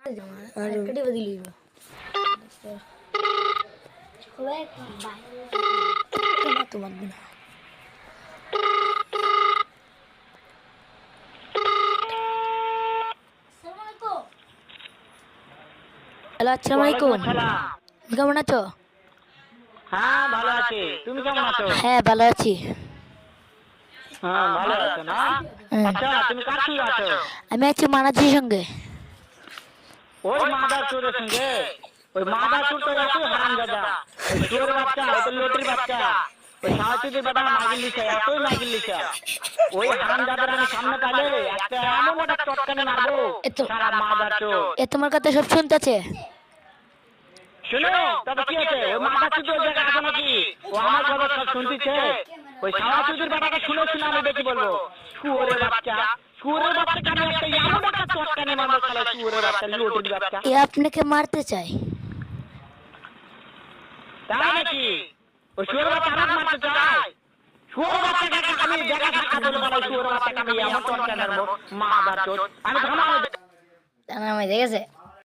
আর কেটে দিলি তোমার দিন হ্যালো আসসালামু আলাইকুম কেমন আছো? হ্যাঁ ভালো আছি, তুমি কেমন আছো? হ্যাঁ ভালো আছি। হ্যাঁ ভালো আছো না? আচ্ছা তুমি কার সঙ্গে আছো? আমি আছি মানাজির সঙ্গে। ওই মাদার চোরের সঙ্গে? ওই মাদার চোর তো এতই হারামজাদা, ওই চোরের বাচ্চা, ওই তো লটির বাচ্চা, ওই সাহায্যের বেটা মাগির লিখা, এতই মাগির লিখা। ওই হারামজাদার আমি সামনে পাইলে একটা এমন একটা চটকানে মারবো সারা মাদার চোর। এ তোমার কথা সব শুনতেছে। শুনো তবে কি আছে, ওই মাদার চোর ওই জায়গায় আছে নাকি? ও আমার কথা সব শুনতেছে। ওই সাহায্যের বেটাকে শুনে শুনে আমি বেশি বলবো শুয়োরের বাচ্চা, শুয়োরের বাচ্চাকে আমি একটা এমন একটা চটকানে মারবো সারা শুয়োরের বাচ্চা, লটির বাচ্চা। এ আপনাকে মারতে চাই। তাই নাকি? ওই শুয়োরের বাচ্চা আমাকে মারতে চায়? শুয়োরের বাচ্চাকে আমি দেখা সাক্ষাৎ বলে বলো, শুয়োরের বাচ্চাকে আমি এমন চটকানে মারবো মাদার চোর। আমি থামাবো। তা না, দেখেছে